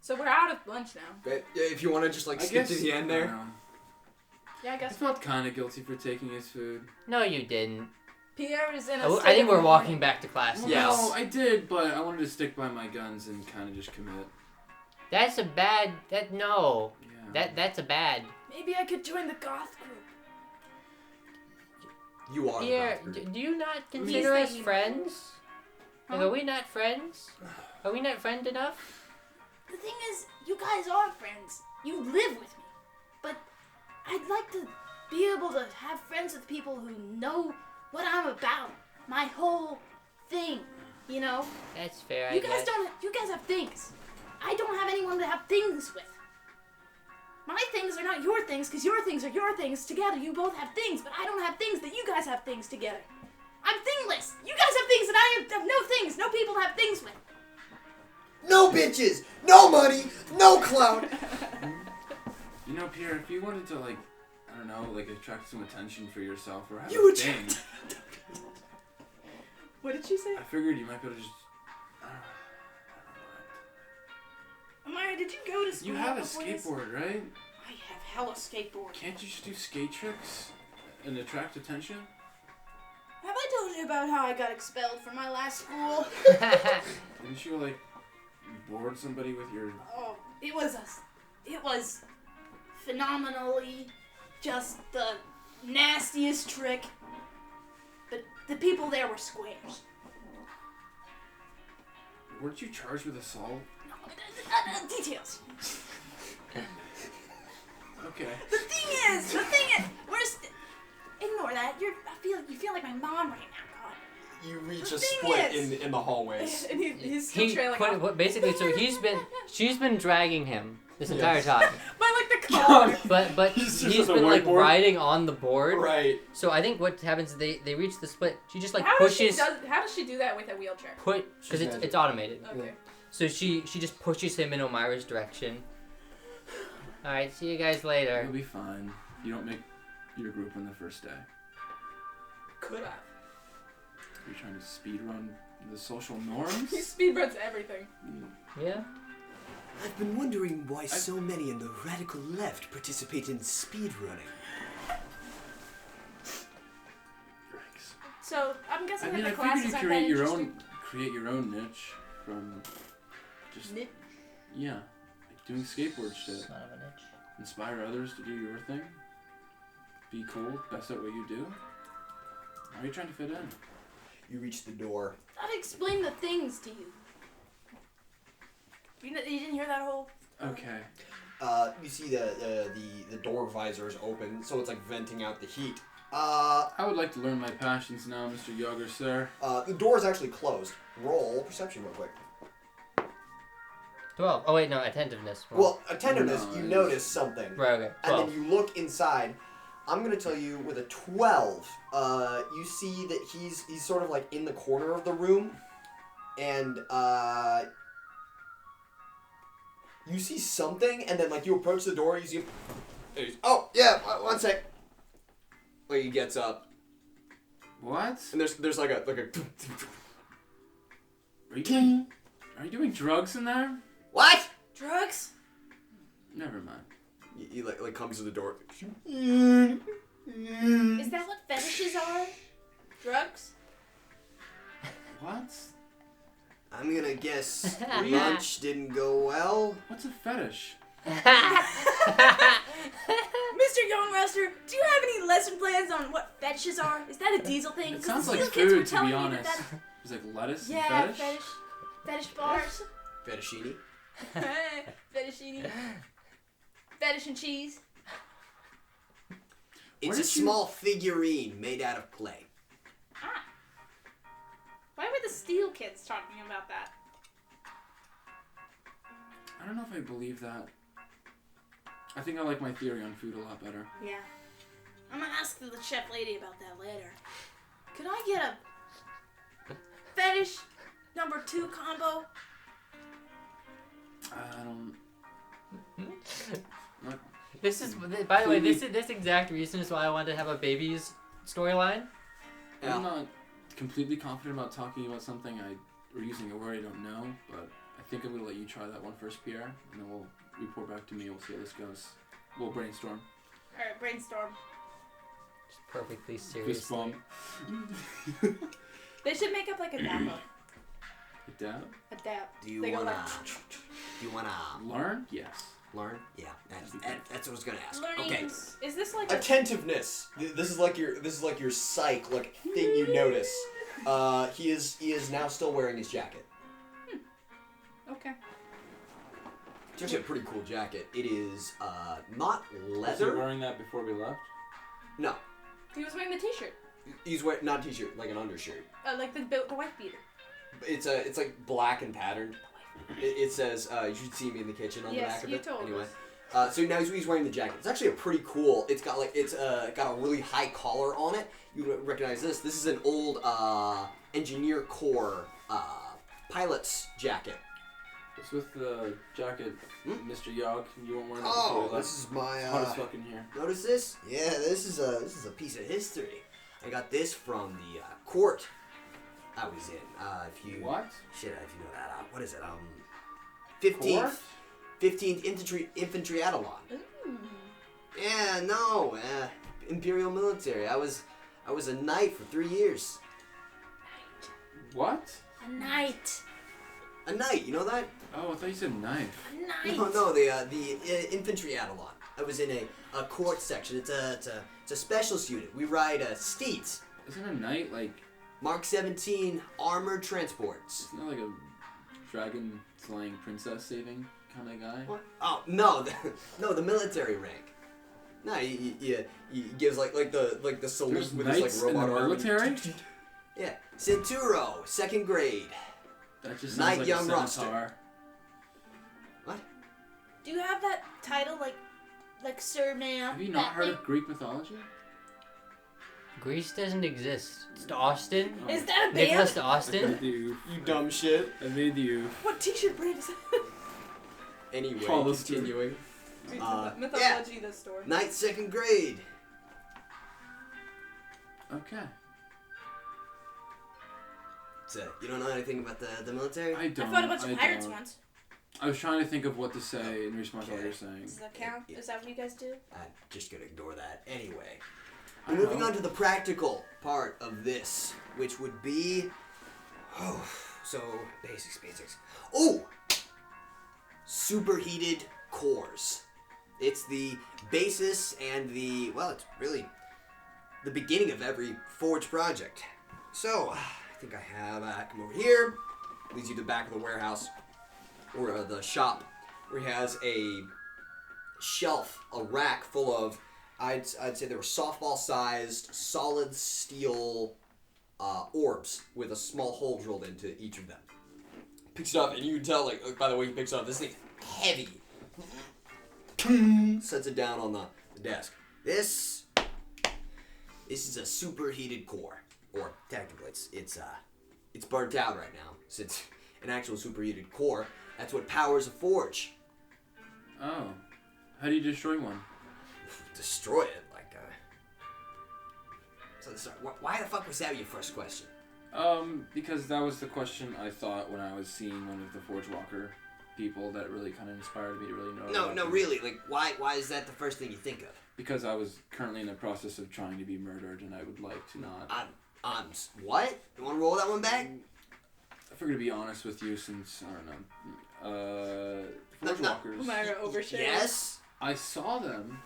So we're out of lunch now. But, if you want to just skip to the end there. Yeah, I guess. I felt kind of guilty for taking his food. No, you didn't. Pierre is in a I think we're walking back to class. Well, Yes. No, I did, but I wanted to stick by my guns and kind of just commit. That's a bad. No. Yeah. That's a bad. Maybe I could join the goth group. You are. Pierre, do you not consider us friends? Huh? Like, are we not friends? Are we not friend enough? The thing is, you guys are friends. You live with me. But I'd like to be able to have friends with people who know what I'm about. My whole thing, you know? That's fair, You guys have things. I don't have anyone to have things with. My things are not your things, because your things are your things. Together, you both have things, but I don't have things that you guys have things together. I'm thingless. You guys have things that I have no things. No people to have things with. No bitches, no money, no clout. You know, Pierre, if you wanted to, I don't know, attract some attention for yourself or have You a thing, What did she say? I figured you might be able to just... Amira, did you go to school? You have a before this? skateboard, right? I have hella skateboard. Can't you just do skate tricks and attract attention? Have I told you about how I got expelled from my last school? Didn't you, board somebody with your... Oh, it was phenomenally just the nastiest trick. But the people there were squares. Weren't you charged with assault? Details. Okay. The thing is, ignore that. You feel like my mom right now, God. You reach The a thing split is- in the hallways. And he's still trailing off. Basically, so she's been dragging him this entire time. By the collar. But He's he's just on been the whiteboard. riding on the board. Right. So I think what happens is they reach the split. She just How pushes. does she do that with a wheelchair? Because She's it's automated. Okay. So she just pushes him in Omira's direction. All right, see you guys later. You'll be fine. You don't make your group on the first day. Could I? You're trying to speed run the social norms? He speedruns everything. Yeah. I've been wondering why so many in the radical left participate in speedrunning. Yikes. So I'm guessing I mean, that I the figured classes you aren't create that your interesting. create your own niche from just Niche? yeah, doing skateboard shit. Son of a bitch. Inspire others to do your thing. Be cool, best at what you do. How are you trying to fit in? You reach the door. I'd explain the things to you. You didn't hear that whole... Okay. You see the door visor is open, so it's venting out the heat. I would like to learn my passions now, Mr. Yager, sir. The door is actually closed. Roll perception real quick. 12. Oh wait, no, attentiveness. Well, attentiveness, you Nice. notice something. Right, okay. And 12. then you look inside. I'm gonna tell you with a 12, you see that he's sort of in the corner of the room, and you see something, and then you approach the door, you see him. Oh yeah, one sec. He gets up, What? and there's like a. Are you doing drugs in there? What? Drugs? Never mind. He comes to the door. Is that what fetishes are? Drugs? What? I'm gonna guess lunch didn't go well. What's a fetish? Mr. Youngmaster, do you have any lesson plans on what fetishes are? Is that a diesel thing? It 'Cause sounds the like steel kids were food, to telling be me honest. that It's like lettuce yeah, and fetish? fetish bars. Fettuccine. Fettuccine. Fetish and cheese. It's Where a did you- small figurine made out of clay. Ah. Why were the steel kids talking about that? I don't know if I believe that. I think I like my theory on food a lot better. Yeah. I'm gonna ask the chef lady about that later. Could I get a fetish number 2 combo? I don't... Not This is, by the way, this exact reason is why I wanted to have a baby's storyline. Yeah. I'm not completely confident about talking about something or using a word I don't know, but I think I'm gonna let you try that one first, Pierre, and then we'll report back to me. We'll see how this goes. We'll brainstorm. Alright, brainstorm. Just perfectly Fist serious. bump. They should make up like a dab. A dab? A dab. Do you They go wanna? like- Do you wanna Learn? Yes. learn? Yeah, that's what I was gonna ask. Learning. Okay. Is this like a... Attentiveness. This is like your psych like thing you notice. He is now still wearing his jacket. Okay. It's actually a pretty cool jacket. It is not Was he leather. wearing that before we left? No, He was wearing the t-shirt. he's wearing not a t-shirt, like an undershirt. Like the wife beater. It's like black and patterned. It says you should see me in the kitchen on the back of you it. told Anyway. us. So now he's wearing the jacket. It's actually a pretty cool. It's got got a really high collar on it. You would recognize this. This is an old engineer corps pilot's jacket. It's with the jacket, Mr. Yogg. You weren't wearing that Oh, before we left. this is my. It's hot as fuck in here. Notice this? Yeah, this is a piece of history. I got this from the court I was in. If you What? shit, if you know that. What is it? Court? 15th infantry Adelon. Ooh. Yeah, no, Imperial military. I was a knight for 3 years. What? A knight. A knight, you know that? Oh, I thought you said knife. A knight. No, the infantry Adelon. I was in a court section. It's a specialist unit. We ride steeds. Isn't a knight like... Mark 17 armored transports. Isn't that like a dragon slaying princess saving kind of guy? What? Oh no, no, the military rank. No, he gives like the salute There's with knights his like robot in the arm. military? Yeah, Centuro, 2nd grade. That just Knight sounds like young a roster. centaur. What? Do you have that title like Sir Man? Have you not heard of Greek mythology? Greece doesn't exist. It's Austin. Oh. Is that a band? Nicholas I Austin. made you. You dumb shit. I made you. What t-shirt brand is that? Anyway, Hollister. continuing. Mythology, the store. Knight 2nd grade. Okay. So, you don't know anything about the military? I don't. I fought a bunch of pirates don't. once. I was trying to think of what to say in response to what Okay. you're saying. Does that count? Yeah. Is that what you guys do? I'm just gonna ignore that. Anyway. I We're don't moving know. on to the practical part of this, which would be... so, basics. Oh! Superheated cores. It's the basis and the... well, it's really the beginning of every Forge project. So, I think I have... come over here. Leads you to the back of the warehouse. Or the shop. Where he has a shelf, a rack full of... I'd say they were softball-sized, solid steel orbs with a small hole drilled into each of them. Picks it up, and you can tell, like, by the way he picks it up, this thing's heavy. Sets it down on the desk. This is a superheated core, or technically it's burnt out right now since an actual superheated core. That's what powers a forge. Oh. How do you destroy one? Destroy it, like So why the fuck was that your first question? Because that was the question I thought when I was seeing one of the Forge Walker people that really kind of inspired me to really know. No, about no, them. really. Like, why is that the first thing you think of? Because I was currently in the process of trying to be murdered, and I would like to not. What? You want to roll that one back? I figured to be honest with you, since I don't know. Forge No. Walkers. Omira overshare. Yes. I saw them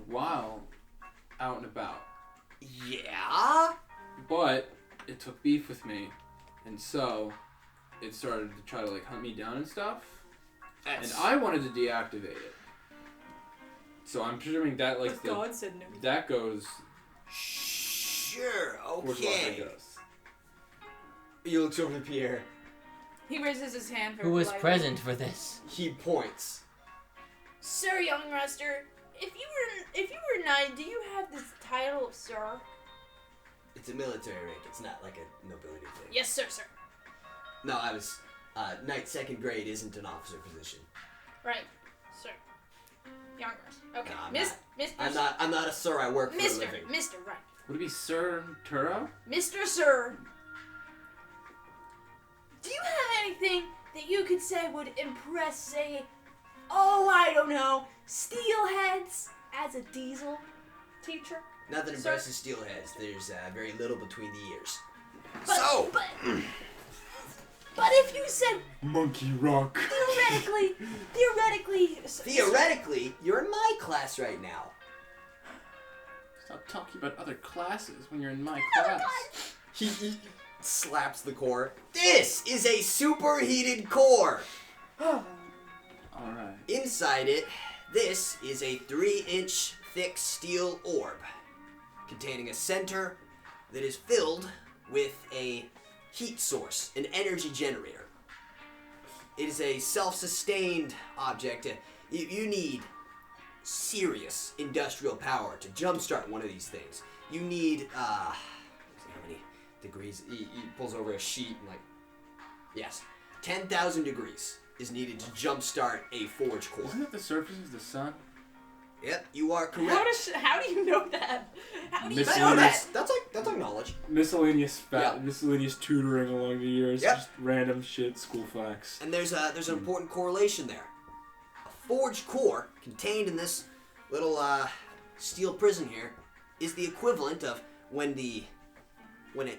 while out and about, Yeah. but it took beef with me, and so it started to try to like hunt me down and stuff. And I wanted to deactivate it. So I'm presuming that like But God said no. that goes. Sure. Forge Walker Okay. goes. He looks over to Pierre. He raises his hand for Who was polite. present for this? He points. Sir Young Ruster, if you were knight, do you have this title of sir? It's a military rank. It's not like a nobility thing. Yes, sir. No, I was. Knight 2nd grade isn't an officer position. Right, sir. Young Ruster. Okay, No, I'm Mr. I'm not a sir. I work for a Mr. living. Mr. Right. Would it be Sir Turo? Mr. Sir, do you have anything that that you could say would impress, say, I don't know, steelheads as a diesel teacher? Nothing Sir? impresses steelheads. There's very little between the ears. But, So, but if you said Monkey rock. theoretically, you're in my class right now. Stop talking about other classes when you're in my Another class. He slaps the core. This is a superheated core. Alright. Inside it, this is a 3-inch thick steel orb containing a center that is filled with a heat source, an energy generator. It is a self-sustained object. You need serious industrial power to jumpstart one of these things. You need, how many degrees? He pulls over a sheet and yes, 10,000 degrees is needed to jumpstart a forge core. Isn't it the surface of the sun? Yep, you are correct. how do you know that? How do you know Miscellaneous- that? That's like knowledge. Miscellaneous Yeah. miscellaneous tutoring along the years. Yep. Just random shit, school facts. And there's an important correlation there. A forged core contained in this little steel prison here is the equivalent of when it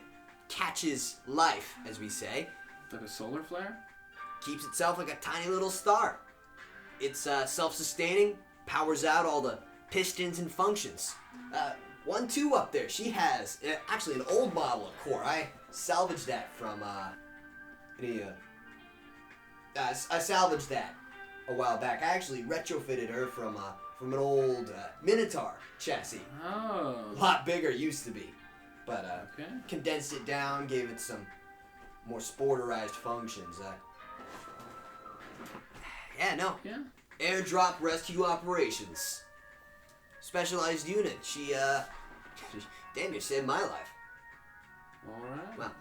catches life, as we say, Is that a solar flare? keeps itself like a tiny little star. It's self-sustaining, powers out all the pistons and functions. 1-2 up there. She has actually an old model of core. I salvaged that from I salvaged that a while back. I actually retrofitted her from an old Minotaur chassis. Oh. A lot bigger used to be, but Okay. condensed it down, gave it some more sporterized functions. Yeah. Airdrop rescue operations. Specialized unit. She damn near saved my life. Alright. Well,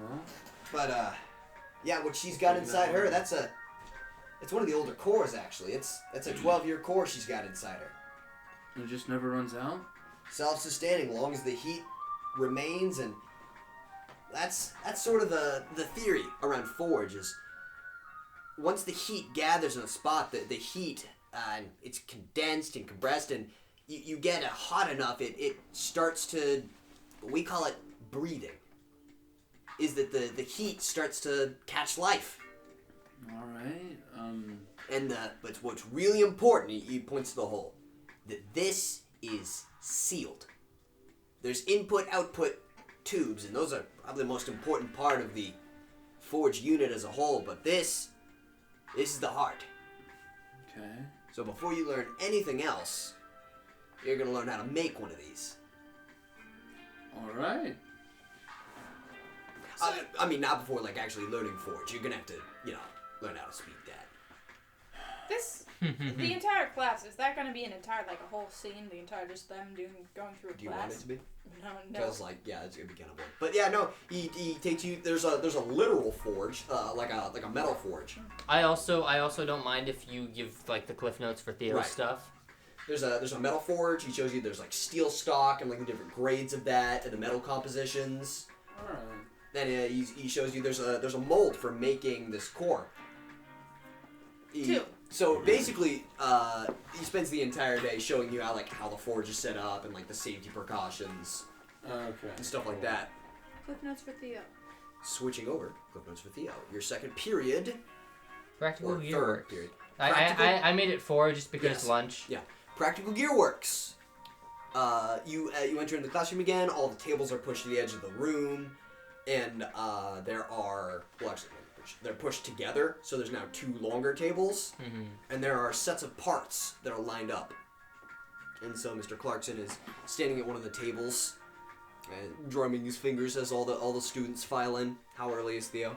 Well, but what she's got inside her, it's one of the older cores actually. It's a 12-year core she's got inside her. it just never runs out? Self-sustaining, long as the heat remains, and that's sort of the theory around Forge is once the heat gathers in a spot, the heat it's condensed and compressed, and you get it hot enough, it starts to, we call it breathing, is that the heat starts to catch life. Alright. And but what's really important, he points to the hole, that this is sealed. There's input-output tubes, and those are probably the most important part of the Forge unit as a whole, but this is the heart. Okay. So before you learn anything else, you're going to learn how to make one of these. Alright. I mean, not before, actually learning Forge. You're going to have to, learn how to speak that. The entire class, is that going to be a whole scene? The entire, just them going through a Do you class? want it to be? No. Because, it's going to be kind of boring. But yeah, no, he takes you, there's a literal forge, like a metal forge. I also don't mind if you give the cliff notes for Theo Right. stuff. There's a metal forge. He shows you there's steel stock and the different grades of that and the metal compositions. Alright. Then he shows you there's a mold for making this core. Two. So basically, he spends the entire day showing you how the forge is set up and the safety precautions Okay. and stuff like that. Cliff notes for Theo. Switching over, clip notes for Theo. Your second period Practical or gear third works. period. I made it 4 just because Yes. lunch. Yeah. Practical gear works. You enter in the classroom again. All the tables are pushed to the edge of the room, and they're pushed together. So there's now 2 longer tables, and there are sets of parts that are lined up. And so Mr. Clarkson is standing at one of the tables, and drumming his fingers as all the students file in. How early is Theo?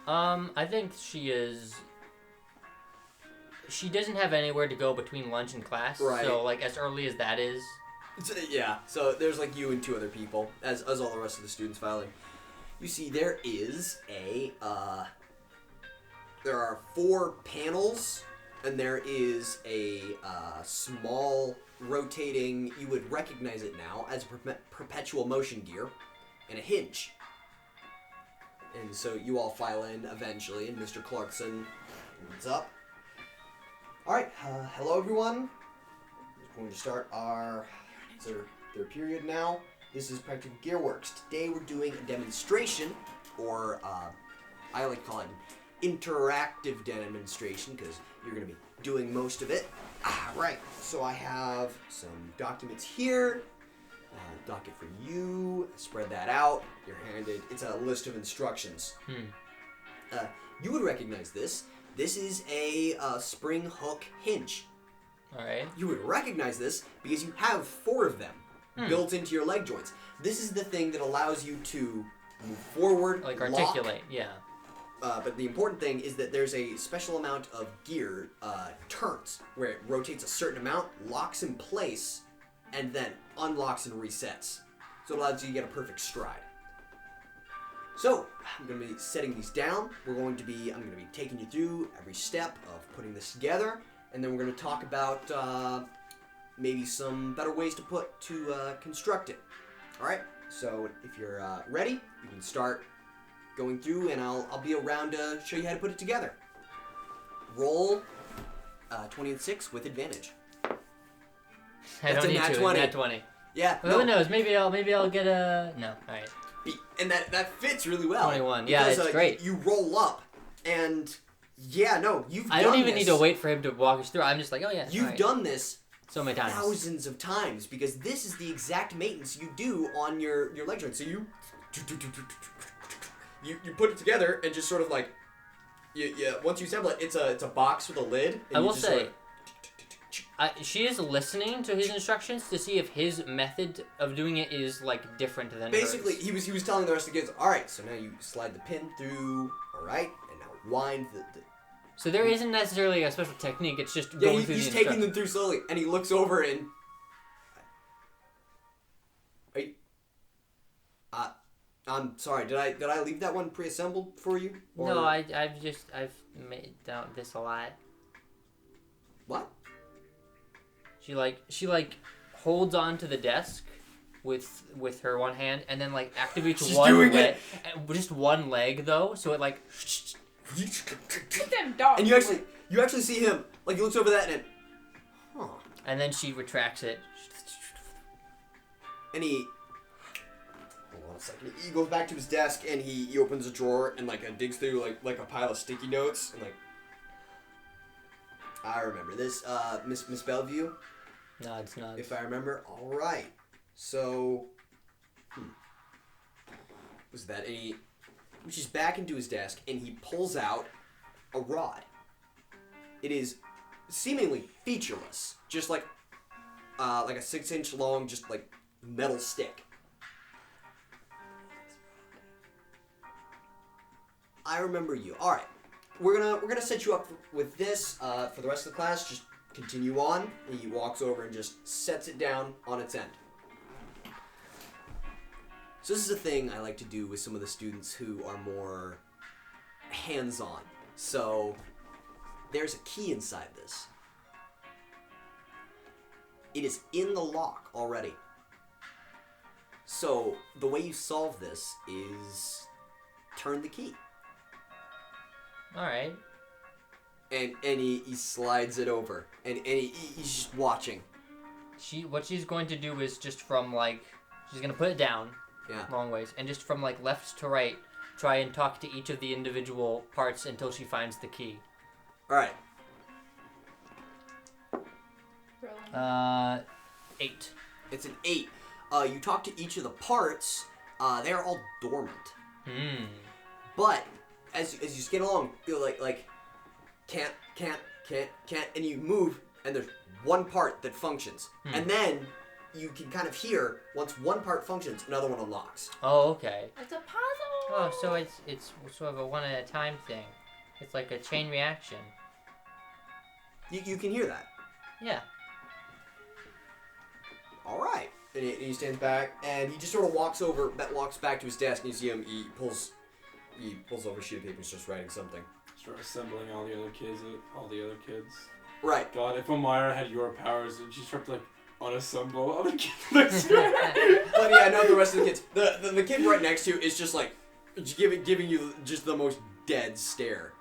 I think she is. She doesn't have anywhere to go between lunch and class, Right. so as early as that is. Yeah, so there's you and 2 other people, as all the rest of the students file in. You see there is there are 4 panels, and there is a small rotating, you would recognize it now as a perpetual motion gear, and a hinge. And so you all file in eventually, and Mr. Clarkson, what's up? All right, hello everyone. We're going to start our third period now. This is Practical Gearworks. Today we're doing a demonstration, or I like to call it an interactive demonstration because you're going to be doing most of it. Right, so I have some documents here. Docket for you. Spread that out. You're handed. It's a list of instructions. You would recognize this. This is a spring hook hinge. All right. You would recognize this because you have 4 of them built into your leg joints. This is the thing that allows you to move forward, Like lock. articulate, yeah. But the important thing is that there's a special amount of gear turns where it rotates a certain amount, locks in place, and then unlocks and resets. So it allows you to get a perfect stride. So I'm going to be setting these down. I'm going to be taking you through every step of putting this together, and then we're going to talk about maybe some better ways to construct it. All right. So if you're ready, you can start going through, and I'll be around to show you how to put it together. Roll 20 and 6 with advantage. I That's don't a need nat to. 20. Nat 20. Yeah. Well, who knows? Maybe I'll get a no. All right. And that fits really well. 21. Yeah, because, it's great. You roll up, and you've. I don't even need to wait for him to walk us through. I'm just like, oh yeah. You've right. done this so many times. thousands of times because this is the exact maintenance you do on your leg joint. So you put it together and just sort of like once you assemble it, it's a box with a lid. And I you will just say. sort of, She is listening to his instructions to see if his method of doing it is like different than basically hers. he was telling the rest of the kids, all right, so now you slide the pin through, all right, and now wind the So there isn't necessarily a special technique. It's just going through he's the taking them through slowly, and he looks over and I'm sorry, did I leave that one pre-assembled for you? Or... No, I've made this a lot. What? She holds onto the desk with her one hand and then like activates She's one doing leg, just one leg though, so it like Get them dogs. And you actually see him, like he looks over that and and then she retracts it. and he hold on a second. He goes back to his desk and he opens a drawer and like digs through like a pile of sticky notes and like I remember this, Miss Bellevue. No, it's not. If I remember, all right. So, was that he reaches back into his desk and he pulls out a rod. It is seemingly featureless, just like a 6-inch long, just like metal stick. I remember you. All right, we're gonna set you up with this for the rest of the class. Just continue on. And he walks over and just sets it down on its end. So this is a thing I like to do with some of the students who are more hands-on. So there's a key inside this. It is in the lock already. So the way you solve this is turn the key. All right. And he slides it over. And he's just watching. What she's going to do is just from like she's gonna put it down. Yeah. Long ways, and just from like left to right, try and talk to each of the individual parts until she finds the key. All right. 8. It's an 8. You talk to each of the parts. They are all dormant. But as you skid along, you're like can't, and you move, and there's one part that functions, and then you can kind of hear once one part functions, another one unlocks. Oh, okay. It's a puzzle. Oh, so it's sort of a one at a time thing. It's like a chain reaction. You can hear that. Yeah. All right. And he stands back, and he just sort of walks back to his desk, and you see him. He pulls over a sheet of paper and starts writing something. Start assembling all the other kids. Right. God, if Omira had your powers, and she started to like unassemble other kids. But yeah, no, the rest of the kids. The kid right next to you is just like Just giving you just the most dead stare.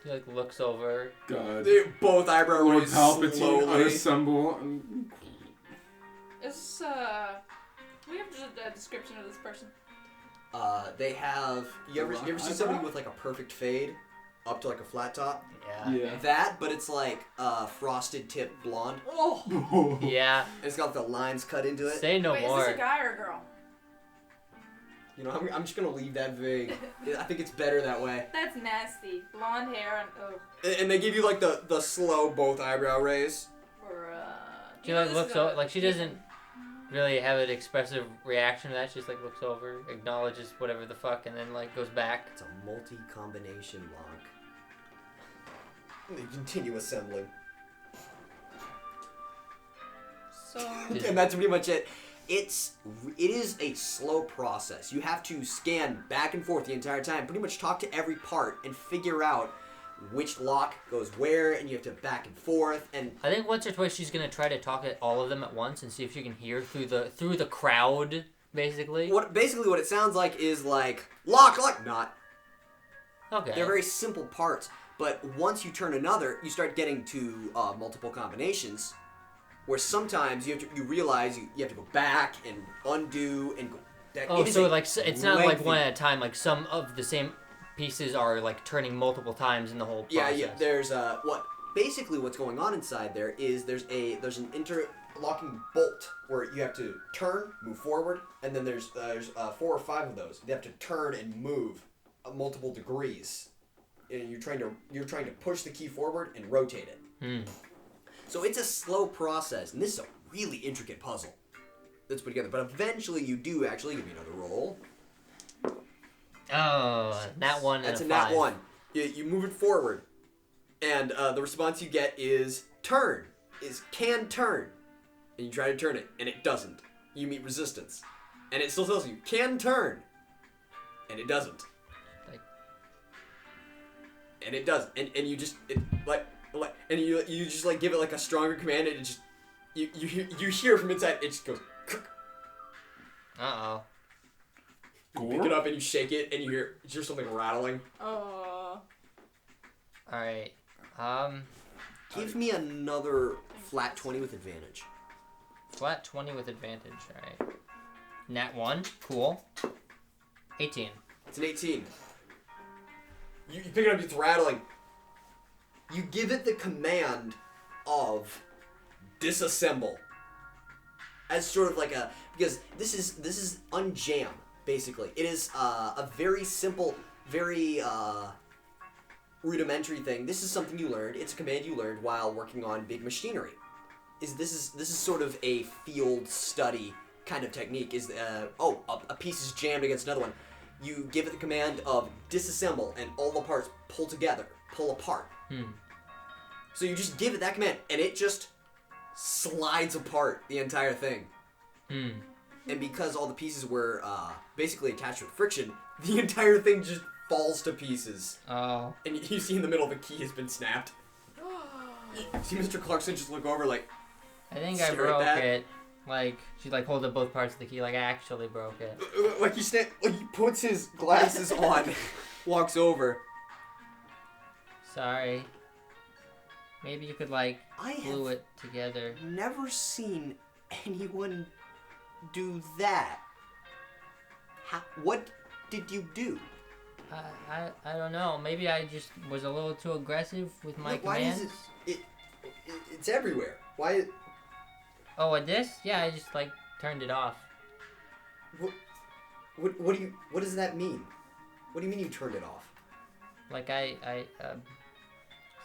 He like looks over. God. Both eyebrow Lord raised Palpatine slowly. unassemble. Is we have just a description of this person. They have. You ever see somebody with like a perfect fade, up to like a flat top? Yeah. That, but it's like frosted tip blonde. Oh. Yeah. It's got the lines cut into it. Say no Wait, more. is this a guy or a girl? You know, I'm just gonna leave that vague. I think it's better that way. That's nasty. Blonde hair and And they give you like the slow both eyebrow raise. She like looks over, like she doesn't really have an expressive reaction to that. She just like looks over, acknowledges whatever the fuck, and then like goes back. It's a multi-combination lock. And they continue assembling. So. And that's pretty much it. It is a slow process. You have to scan back and forth the entire time, pretty much talk to every part and figure out which lock goes where, and you have to back and forth. And I think once or twice she's gonna try to talk at all of them at once and see if she can hear through the crowd, basically. what it sounds like is like lock, not. Okay. They're very simple parts, but once you turn another, you start getting to multiple combinations. Where sometimes you realize you have to go back and undo and go back. Oh, so like it's not like one at a time. Like some of the same pieces are like turning multiple times in the whole process. Yeah. There's what's going on inside there is there's an interlocking bolt where you have to turn, move forward, and then there's 4 or 5 of those. You have to turn and move multiple degrees, and you're trying to push the key forward and rotate it. So it's a slow process, and this is a really intricate puzzle that's put together. But eventually, you do actually give me another roll. Oh, nat 1 and That's a a 5. nat 1. You move it forward, and the response you get is turn. Can turn, and you try to turn it, and it doesn't. You meet resistance, and it still tells you can turn, and it doesn't. And it doesn't, and you just and you just like give it like a stronger command, and it just you hear from inside it just goes. Uh-oh. You pick it up and you shake it, and you hear something rattling. Oh. All right. Give me another flat 20 with advantage. Flat 20 with advantage. All right. Nat 1. Cool. 18. It's an 18. You pick it up, it's rattling. You give it the command of disassemble. As sort of like because this is unjam, basically. It is a very simple, very rudimentary thing. This is something you learned. It's a command you learned while working on big machinery. This is sort of a field study kind of technique. A piece is jammed against another one. You give it the command of disassemble, and all the parts pull together, pull apart. So you just give it that command, and it just slides apart the entire thing. And because all the pieces were basically attached with friction, the entire thing just falls to pieces. Oh. And you see in the middle the key has been snapped. You see Mr. Clarkson just look over like, I think I stare at broke that. it. Like, she like holds up both parts of the key. Like, I actually broke it. Like he puts his glasses on, walks over. Sorry. Maybe you could like I glue have it together. never seen anyone do that. What did you do? I don't know. Maybe I just was a little too aggressive with my Why commands. is it's everywhere. Why? Oh, with this? Yeah, I just like turned it off. What does that mean? What do you mean you turned it off? Like is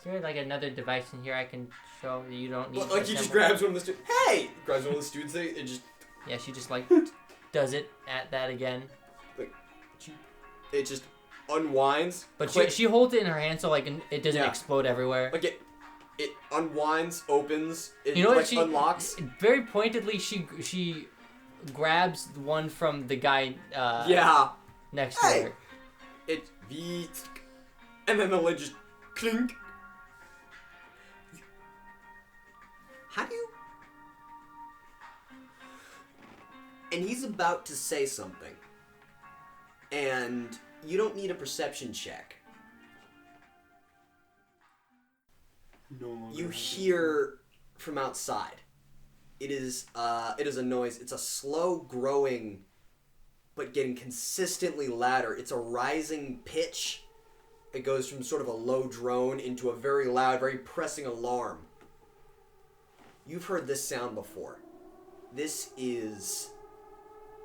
there like another device in here I can show that you don't need? Like to he just assemble? grabs one of the students. Hey! Grabs one of the students and just Yeah, she just like does it at that again. it just unwinds. But Click. she holds it in her hand so like it doesn't Yeah. explode everywhere. Like it unwinds, opens, it You know what like she unlocks. Very pointedly she grabs one from the guy Yeah. next Hey! to her. It and then the lid just clink. How do you? And he's about to say something. And you don't need a perception check. You hear from outside. It is a noise. It's a slow growing, but getting consistently louder. It's a rising pitch. It goes from sort of a low drone into a very loud, very pressing alarm. You've heard this sound before. This is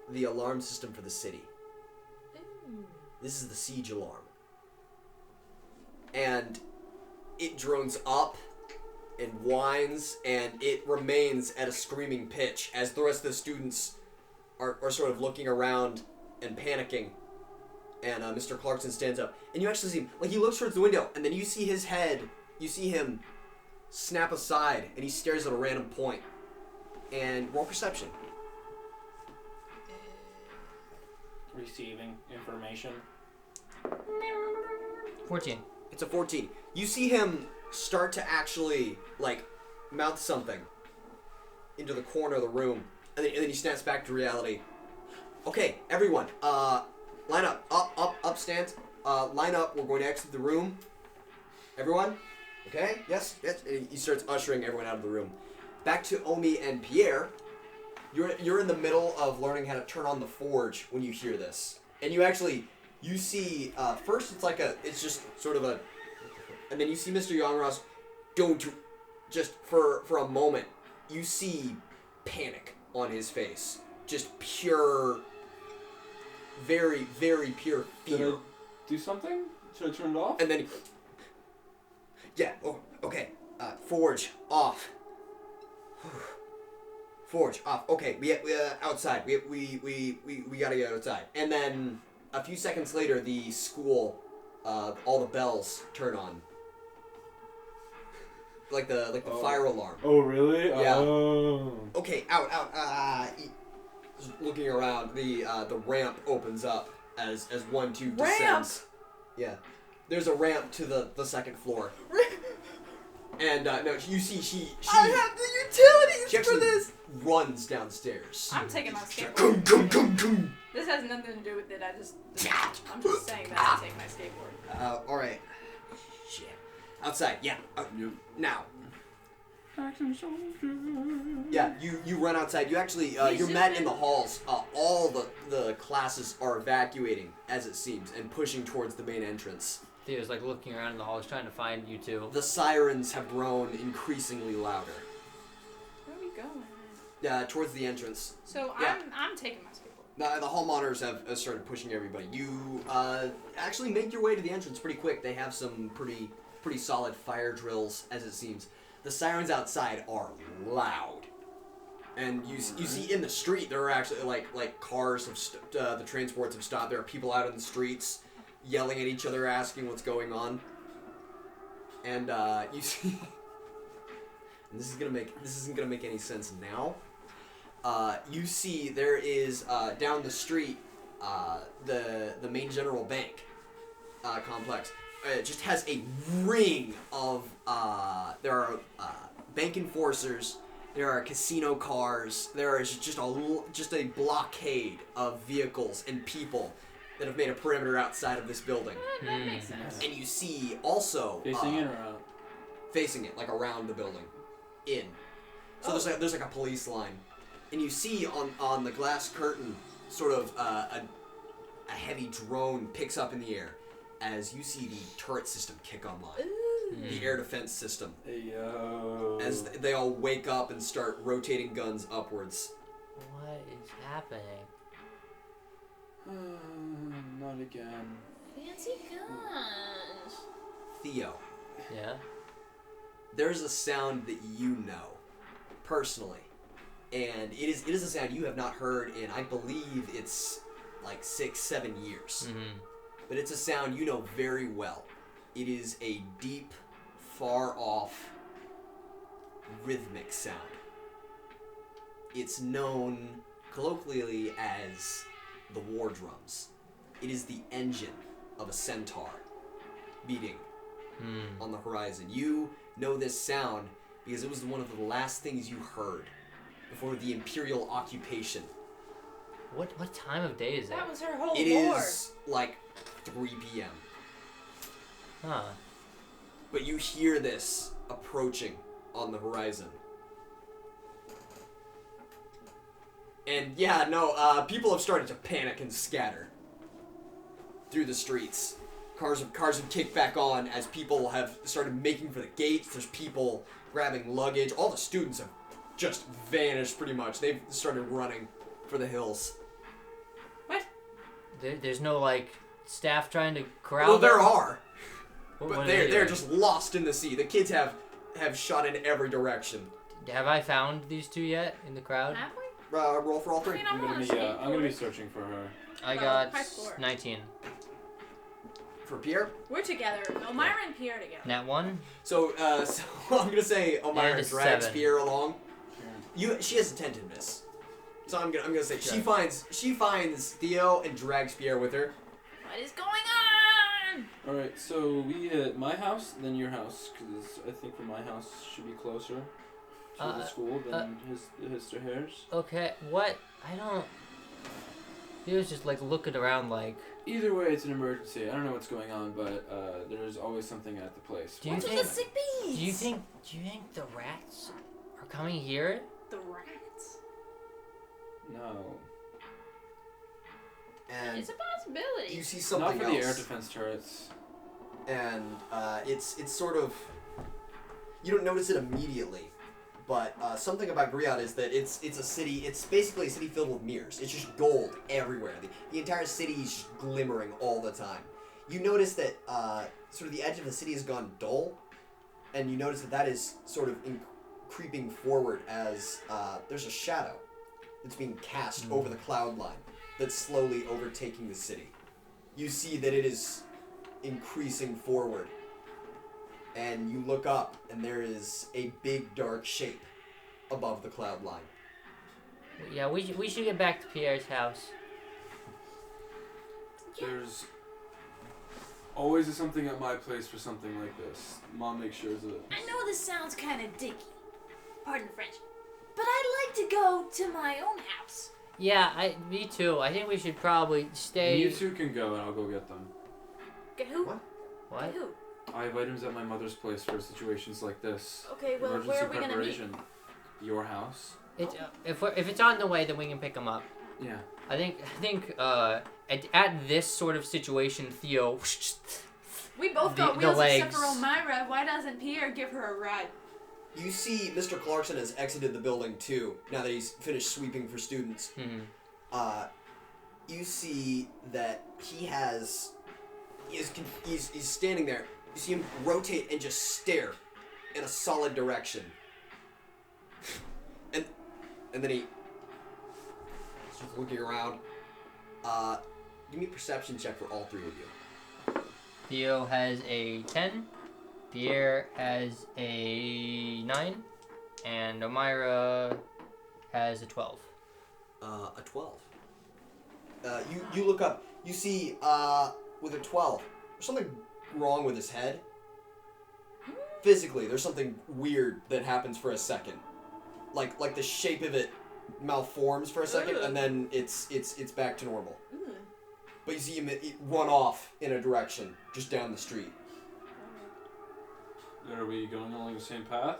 the alarm system for the city. This is the siege alarm. And it drones up and whines, and it remains at a screaming pitch as the rest of the students are sort of looking around and panicking. And Mr. Clarkson stands up, and you actually see him, like, he looks towards the window, and then you see his head, you see him snap aside, and he stares at a random point. And roll perception. Receiving information. 14. It's a 14. You see him start to actually, like, mouth something into the corner of the room, and then he snaps back to reality. Okay, everyone, line up. Up, stance. Line up. We're going to exit the room. Everyone? Okay? Yes. And he starts ushering everyone out of the room. Back to Omi and Pierre. You're in the middle of learning how to turn on the forge when you hear this. And you see, first it's just sort of and then you see Mr. Youngross just for a moment, you see panic on his face. Just pure, very, very pure fear. Did I do something? Should I turn it off? And then, yeah, oh, okay, forge off. Forge off. Okay, we outside. We gotta get outside. And then a few seconds later, the school, all the bells turn on. Like the fire alarm. Oh really? Yeah. Oh. Okay, out. Looking around, the ramp opens up as 1-2 descends. Yeah, there's a ramp to the second floor. And no, you see she I have the utilities for this. Runs downstairs. I'm taking my skateboard. This has nothing to do with it. I'm just saying that I take my skateboard. All right. Shit. Outside. Yeah. Now. Yeah. You run outside. You actually you're met in the halls. All the classes are evacuating, as it seems, and pushing towards the main entrance. Theo's like looking around in the halls trying to find you two. The sirens have grown increasingly louder. Where are we going? Towards the entrance. So yeah. I'm taking my skateboard. The hall monitors have started pushing everybody. You actually make your way to the entrance pretty quick. They have some pretty solid fire drills, as it seems. The sirens outside are loud, and you see in the street there are actually like cars have the transports have stopped. There are people out in the streets yelling at each other, asking what's going on. And you see, and this isn't gonna make any sense now. You see there is down the street the main general bank complex. It just has a ring of there are bank enforcers, there are casino cars, there is just a blockade of vehicles and people that have made a perimeter outside of this building. That makes sense. And you see also Facing in or out? Facing it, like around the building, in. So there's like a police line, and you see on the glass curtain, sort of a heavy drone picks up in the air, as you see the turret system kick online. Ooh. The air defense system. Hey, yo. As they all wake up and start rotating guns upwards. What is happening? Not again. Fancy guns. Theo, Yeah? there's a sound that you know, personally. And it is a sound you have not heard in, I believe it's like 6-7 years. Mm-hmm. But it's a sound you know very well. It is a deep, far off, rhythmic sound. It's known colloquially as the war drums. It is the engine of a centaur beating on the horizon. You know this sound because it was one of the last things you heard before the Imperial occupation What time of day is it? That was her whole It lore. is like 3 p.m. Huh. But you hear this approaching on the horizon. And yeah, no, people have started to panic and scatter through the streets. Cars have kicked back on as people have started making for the gates. There's people grabbing luggage. All the students have just vanished pretty much. They've started running for the hills. What? There's no like staff trying to corral. Well, there them? are, What but are they're they they're doing? just lost in the sea. The kids have shot in every direction. Have I found these two yet in the crowd? Have we? Roll for all three. I mean, I'm on a I'm gonna be skateboard. searching for her. I Oh, got high score. 19. For Pierre. We're together. Omira and Pierre together. Nat 1? So I'm gonna say Omira And a drags 7. Pierre along. She has attentiveness. So I'm gonna say she finds Theo and drags Pierre with her. What is going on? All right, so we at my house, then your house, because I think from my house should be closer to the school than his to hers. Okay, what? I don't... He was just like looking around like... Either way, it's an emergency. I don't know what's going on, but there's always something at the place. Do you What's think... with the sick bees? Do you think the rats are coming here? The rats? No. And It's a possibility. you see Not something for else. the air defense turrets. And it's sort of, you don't notice it immediately, but something about Griot is that it's a city. It's basically a city filled with mirrors. It's just gold everywhere. The entire city is just glimmering all the time. You notice that sort of the edge of the city has gone dull, and you notice that is sort of creeping forward as there's a shadow that's being cast over the cloud line that's slowly overtaking the city. You see that it is increasing forward, and you look up, and there is a big dark shape above the cloud line. Yeah, we should get back to Pierre's house. There's always something at my place for something like this. Mom makes sure that. I know this sounds kind of dicky. Pardon the French. But I'd like to go to my own house. Yeah, me too. I think we should probably stay... You two can go, and I'll go get them. Get who? What? What? Get who? I have items at my mother's place for situations like this. Okay, well, Emergency where are we gonna meet? preparation. Your house. If it's on the way, then we can pick them up. Yeah. I think at this sort of situation, Theo... We both The- got the wheels except for legs. Omira. Why doesn't Pierre give her a ride? You see Mr. Clarkson has exited the building too, now that he's finished sweeping for students. You see that he's standing there. You see him rotate and just stare in a solid direction. And then he's just looking around. Give me a perception check for all three of you. Theo has a 10, Pierre has a 9, and Omira has a 12. A 12. You look up. You see, with a 12, there's something wrong with his head. Physically, there's something weird that happens for a second. Like the shape of it malforms for a second, and then it's back to normal. But you see him run off in a direction, just down the street. Are we going along the same path?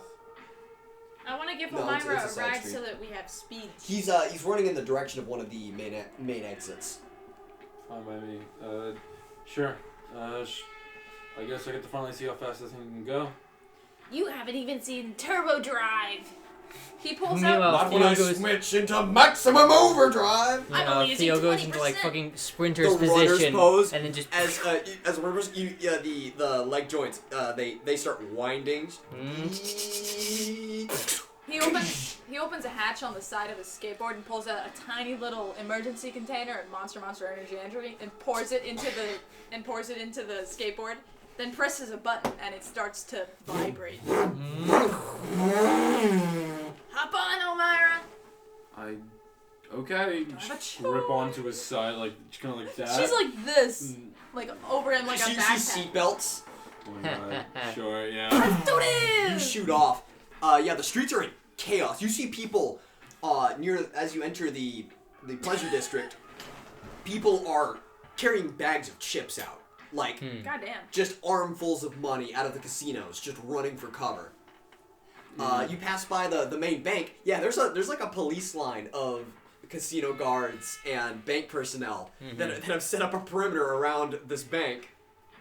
I want to give No, it's Omira a a side ride street. so that we have speed. He's running in the direction of one of the main exits. Fine by me. Sure. I guess I get to finally see how fast this thing can go. You haven't even seen Turbo Drive. He pulls Meanwhile, out. Not when I Theo goes- switch into maximum overdrive. I'm only using Theo goes into 20%. like fucking sprinter's The runner's position, pose, and then just As runners, the leg joints, they start winding. He opens a hatch on the side of his skateboard and pulls out a tiny little emergency container of Monster Energy and pours it into the skateboard. Then presses a button and it starts to vibrate. Hop on, Omira. Okay. have a Just grip onto his side, like kind of like that. She's like this, like over him like a You see backpack. seatbelts. Oh my God. Sure. Yeah. Let's do You this! shoot off. The streets are in chaos. You see people near as you enter the the pleasure district, people are carrying bags of chips out. Like, Goddamn. just armfuls of money out of the casinos, just running for cover. You pass by the main bank. Yeah, there's like a police line of casino guards and bank personnel that have set up a perimeter around this bank.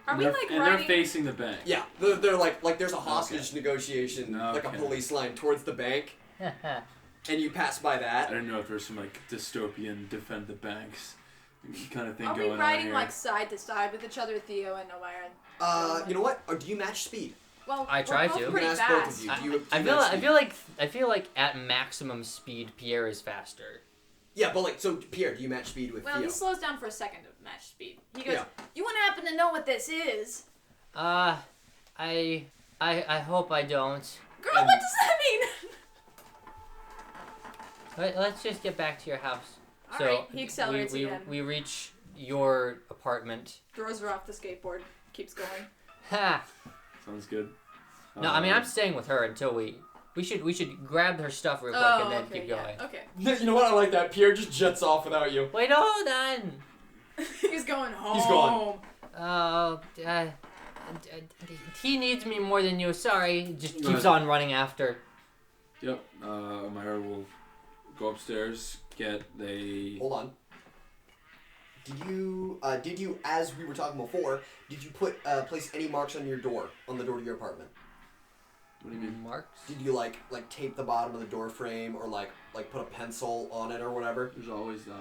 Are we like and they're facing the bank. Yeah, they're like there's a hostage negotiation, like a police line towards the bank, and you pass by that. I don't know if there's some like dystopian defend the banks kind of thing Are going we on riding here. like side to side with each other, Theo and Omira? You know what? Or do you match speed? Well, I try we're both to. pretty I'm gonna ask both fast. of you. Do you I match speed? feel like at maximum speed, Pierre is faster. Yeah, but like, so Pierre, do you match speed with Well, Theo? he slows down for a second to match speed. He goes, Yeah. "You wouldn't happen to know what this is?" I hope I don't. Girl, what does that mean? Let's just get back to your house. All right, he accelerates we again. we reach your apartment. Throws her off the skateboard. Keeps going. Ha! Sounds good. No, I mean I'm staying with her until we should grab her stuff real quick and then keep going. Okay. You know what? I like that. Pierre just jets off without you. Wait, hold on. He's going home. He's gone. Oh, he needs me more than you. Sorry. Just Go keeps ahead. on running after. Yep. Omira will go upstairs, get the. Hold on. Did you, as we were talking before, did you place any marks on your door, on the door to your apartment? What do you mean? Marks? Did you like tape the bottom of the door frame or like put a pencil on it or whatever? There's always that.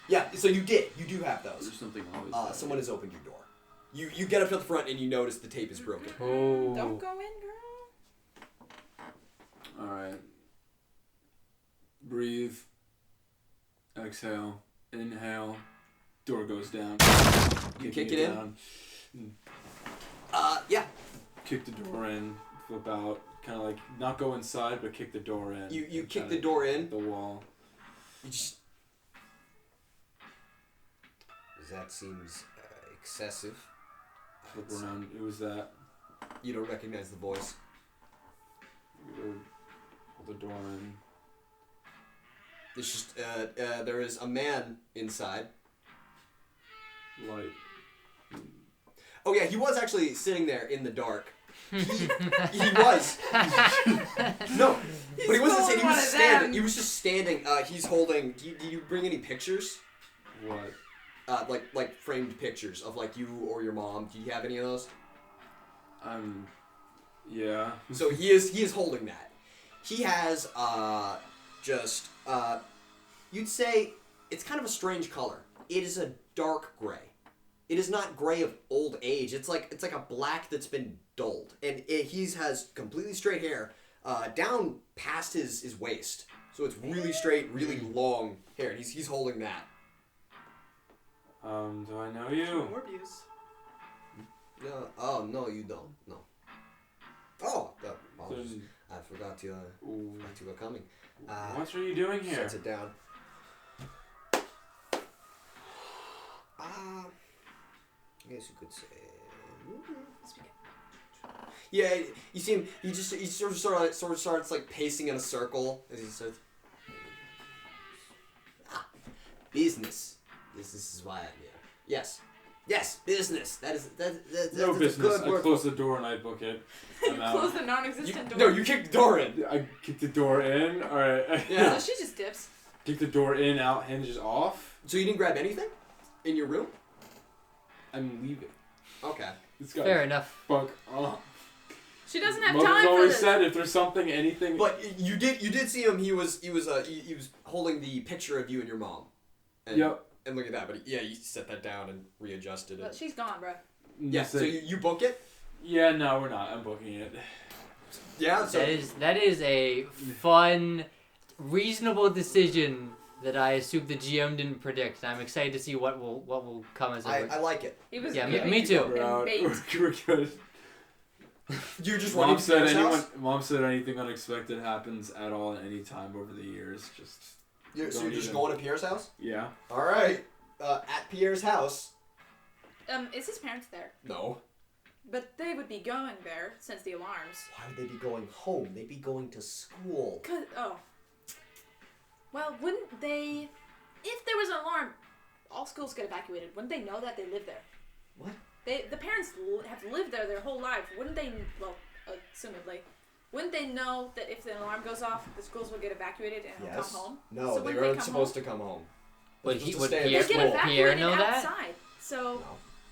Yeah. Yeah, so you did. You do have those. There's something always. There. Someone has opened your door. You get up to the front and you notice the tape is broken. Oh. Don't go in, girl. All right. Breathe. Exhale. Inhale. Door goes down. You Kicking kick it in? down. Yeah. Kick the door in. Flip out. Kind of like not go inside, but kick the door in. You and kick kinda the door in. The wall. You just. That seems excessive. Flip around. It was that. You don't recognize the voice. Pull the door in. It's just there is a man inside. Light. Oh yeah, he was actually sitting there in the dark. He was. No, but he wasn't sitting. He was standing. He was just standing. He's holding. Did you bring any pictures? What? Like framed pictures of like you or your mom. Do you have any of those? Yeah. So he is holding that. He has you'd say it's kind of a strange color. It is a dark gray. It is not gray of old age. It's like a black that's been dulled, and he has completely straight hair down past his waist. So it's really straight, really long hair, and he's holding that. Do I know you? Morbius. No, oh no, you don't. No. Oh, So- I forgot you were coming. What are you doing here? Sets it down. I guess you could say. Yeah, you see him. He sort of starts like pacing in a circle as he starts. Business. This is why I'm here. Yes, business. That's No a business. good I word close for the door and I book it. You I'm out. close the non-existent door. No, you kicked the door in. I kick the door in. All right. Yeah. So she just dips. Kick the door in, out, hinges off. So you didn't grab anything in your room? I'm leaving. Okay. This guy. Fair enough. Fuck off. She doesn't have Mother's time for always this. said if there's something, anything. But you did see him. He was holding the picture of you and your mom. And, Yep. And look at that. But he set that down and readjusted But it. she's gone, bro. Yeah. So you book it. Yeah, no, we're not. I'm booking it. Yeah. So That is a fun, reasonable decision that I assume the GM didn't predict. I'm excited to see what will come as a I like it. He was Yeah, giving me you too. We're out. bait. We're good. You're just running Mom to said Pierre's house? Mom said anything unexpected happens at all at any time over the years. So you're just even- going to Pierre's house? Yeah. All right. At Pierre's house. Is his parents there? No. But they would be going there since the alarms. Why would they be going home? They'd be going to school. Well, wouldn't they if there was an alarm, all schools get evacuated. Wouldn't they know that they live there? What? The parents have lived there their whole life. Wouldn't they? Well, assumedly, wouldn't they know that if the alarm goes off, the schools will get evacuated and come home? No, so they wouldn't weren't supposed to come home. Would They get Pierre evacuated know that? outside. So.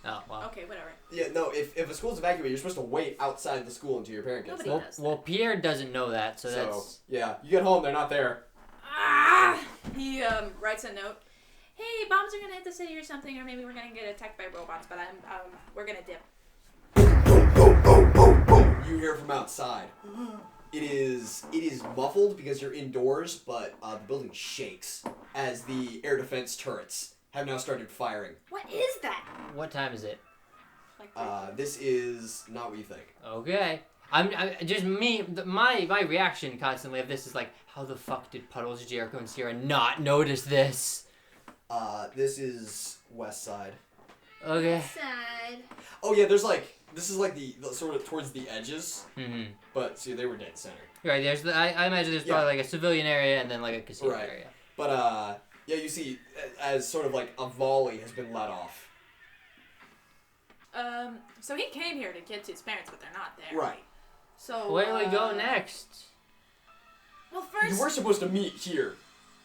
Oh, wow. Okay, whatever. Yeah, no, if a school's evacuated, you're supposed to wait outside the school until your parent gets Nobody there. does that. Well, Pierre doesn't know that, so that's... Yeah, you get home, they're not there. He writes a note. Hey, bombs are gonna hit the city or something, or maybe we're gonna get attacked by robots, but we're gonna dip. You hear from outside. It is muffled because you're indoors, but the building shakes as the air defense turrets have now started firing. What is that? What time is it? Like This is not what you think. Okay. I'm just me. My reaction constantly of this is like, how the fuck did Puddles, Jericho, and Sierra not notice this? This is west side. Okay. Side. Oh yeah, this is like the sort of towards the edges. Mm-hmm. But see, they were dead center. Right. There's I imagine there's probably like a civilian area and then like a casino area. But yeah, you see, as sort of like a volley has been let off. So he came here to get to his parents, but they're not there. Right. So Where do we go next? Well, first You were supposed to meet here,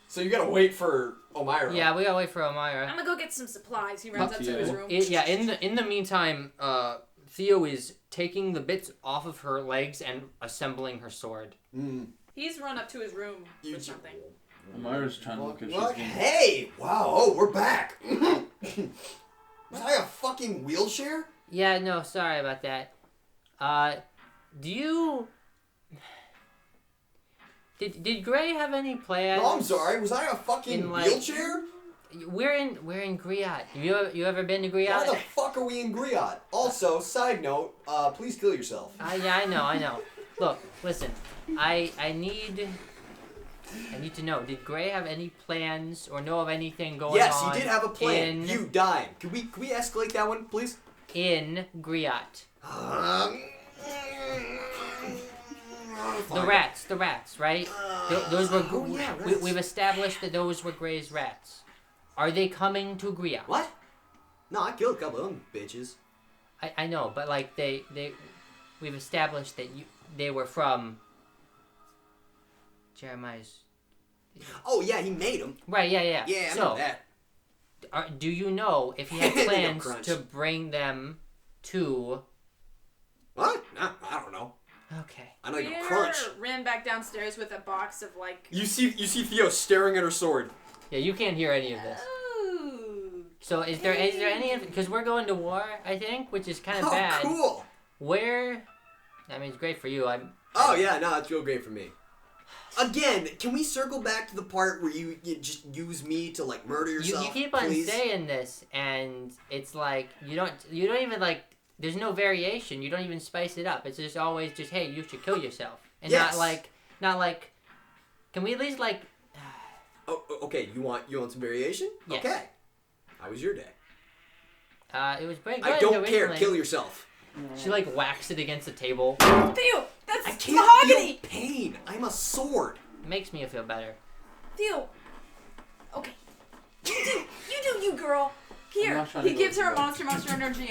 so you gotta wait for Omira. Yeah, we gotta wait for Omira. I'm gonna go get some supplies. He runs up to Theo. his room. In the meantime, Theo is taking the bits off of her legs and assembling her sword. He's run up to his room with something. Amira's trying to look if she's Look, getting... hey! Wow, oh, we're back! Was I a fucking wheelchair? Yeah, no, sorry about that. Do you... Did Gray have any plans? No, I'm sorry, was I a fucking wheelchair? We're in Griot. You ever been to Griot? Why the fuck are we in Griot? Also, side note, please kill yourself. Yeah, I know. Look, listen. I need to know, did Gray have any plans or know of anything going on? Yes, he did have a plan. You dying. Can we escalate that one, please? In Griot. Fine. The rats, right? Those were. rats. We've established that those were Gray's rats. Are they coming to Griot? What? No, I killed a couple of them bitches. I know, but like we've established that they were from Jeremiah's. Oh yeah, he made them. Right, yeah. Yeah, I so, know that. do you know if he had They don't plans crunch. to bring them to... What? Nah, I don't know. Okay. I know you Pierre crunch. ran back downstairs with a box of like. You see Theo staring at her sword. Yeah, you can't hear any of this. Ooh. So is there any... Because we're going to war, I think, which is kind of bad. Cool. Where... I mean, it's great for you. Oh yeah, no, it's real great for me. Again, can we circle back to the part where you just use me to like murder yourself? You keep on please? saying this, and it's like you don't even like. There's no variation. You don't even spice it up. It's just always just, hey, you should kill yourself, and Yes. not like. Can we at least like? Oh, okay. You want some variation? Yes. Okay. How was your day? It was pretty good. I don't care. originally. Kill yourself. She like whacks it against the table. Theo, that's I can't mahogany. feel pain. I'm a sword. Makes me feel better. Theo. Okay. You do, you girl. I'm Here. not trying He to gives go her a for monster energy.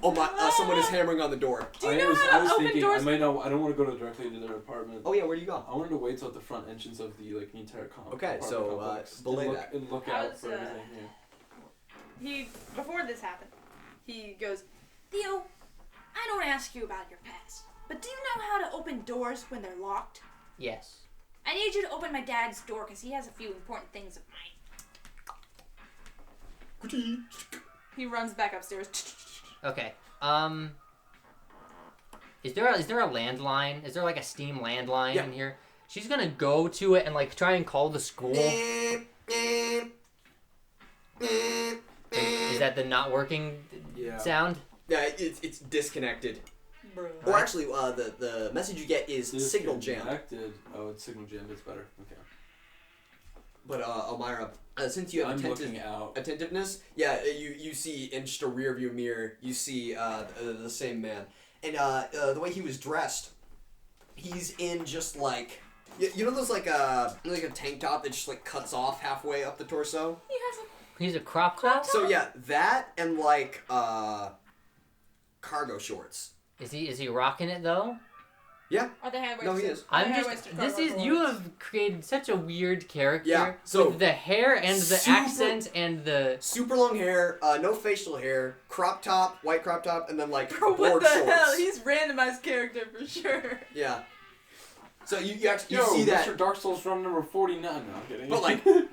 Oh my! Someone is hammering on the door. Do you know how to open doors? I don't want to go directly to their apartment. Oh yeah, where do you go? I wanted to wait till at the front entrance of the entire Okay, apartment so, complex belay and that. and look How's, out for everything. Yeah. Before this happened, he goes, Theo, I don't ask you about your past, but do you know how to open doors when they're locked? Yes. I need you to open my dad's door because he has a few important things of mine. He runs back upstairs. Okay. Is there a landline? Is there like a Steam landline in here? She's gonna go to it and like try and call the school. Is that the not working sound? Yeah, it's disconnected. Bro. Or actually, the message you get is signal jam. Disconnected. Oh, it's signal jam. It's better. Okay. But Omira, since you have I'm looking out. attentiveness, you see in just a rear view mirror, you see the same man, and the way he was dressed, he's in just like You know those like a tank top that just like cuts off halfway up the torso? He has a He's a crop top? So yeah, that and like cargo shorts. Is he rocking it though? Yeah. Are they high-waisted? No, he is. Are they I'm just. high-waisted This cargo is you shorts? have created such a weird character. Yeah, so with the hair and the super- accent and the. Super long hair, no facial hair, crop top, white crop top, and then like Bro, board what the shorts. hell? He's randomized character for sure. Yeah. So you actually Yo, see that, Mr. Dark Souls run number 49. No, I'm kidding. but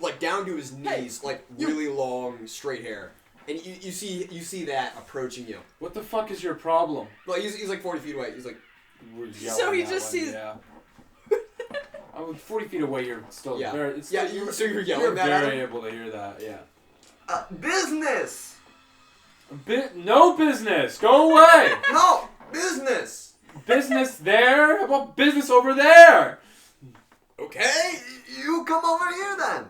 like down to his knees, like really long straight hair, and you see that approaching you. What the fuck is your problem? Well, he's like 40 feet away. He's like, So he just sees- Yeah. I was 40 feet away. You're still Yeah. very. It's yeah. still, So you're yelling you're that at very him. able to hear that. Yeah. Business. No business. Go away. No business. Business there. How about business over there? Okay, you come over here then.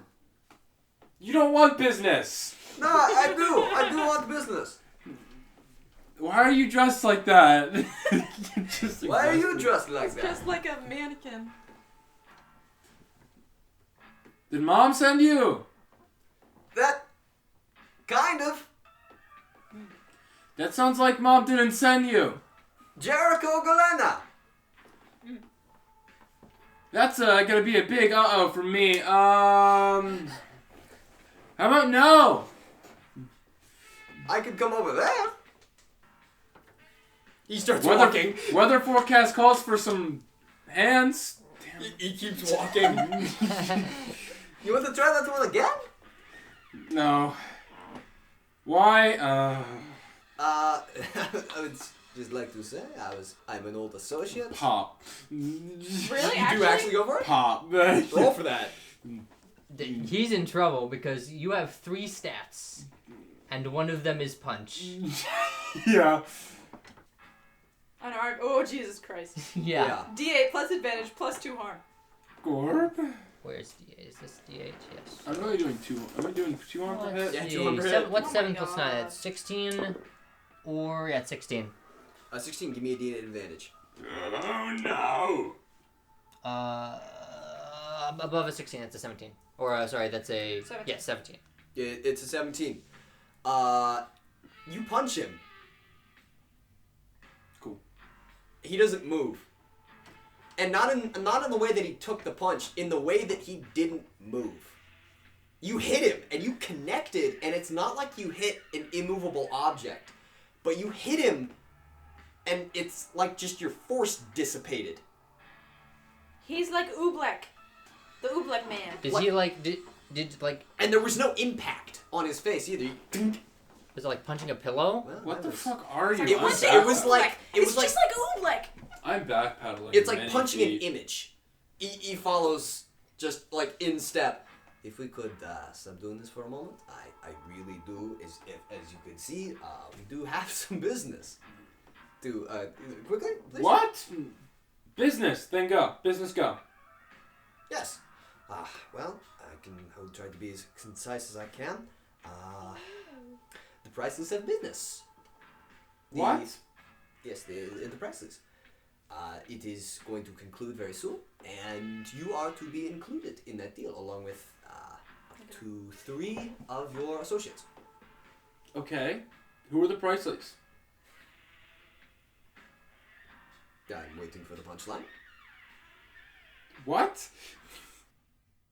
You don't want business. No, I do. I do want business. Why are you dressed like that? Just Why are you aggressive. dressed like It's that? just like a mannequin. Did Mom send you? That kind of That sounds like Mom didn't send you. Jericho Galena. That's gonna be a big uh-oh for me. How about no? I could come over there. He starts Weather, walking. weather forecast calls for some hands. He keeps walking. You want to try that one again? No. Why? I would just like to say I'm an old associate. Pop. Really? You do actually go for it? Pop. Roll for that. He's in trouble because you have 3 stats, and one of them is punch. Yeah. On our, oh, Jesus Christ. Yeah. D8 plus advantage plus 2 harm. Gorp. Where's D8? Is this D8? Yes. I'm really doing 2. Am I doing 2 on per hit? Yeah, Let's 200 see. hit. What's Oh 7 my plus 9? God. That's 16. Or, yeah, it's 16. 16. Give me a D8 advantage. Oh no. Above a 16, that's a 17. Or, sorry, that's a... 17. Yeah, 17. It's a 17. You punch him. Cool. He doesn't move. And not in the way that he took the punch, in the way that he didn't move. You hit him, and you connected, and it's not like you hit an immovable object. But you hit him, and it's like just your force dissipated. He's like Oobleck. The Oobleck man. Does What? he, like... Did like... And there was no impact on his face either. Was it like punching a pillow? Well, What the was- fuck are you? It was- I'm it was back- like- it It's was like- just like Oobleck. I'm backpedaling. It's like many punching feet. an image. He follows just like in step. If we could stop doing this for a moment, I really do. As you can see, we do have some business. Quickly, please. What? Business. Then go. Business go. Yes. Well, I will try to be as concise as I can. The prices of business. What? Yes, the prices. It is going to conclude very soon, and you are to be included in that deal, along with up to 3 of your associates. Okay. Who are the priceless? I'm waiting for the punchline. What?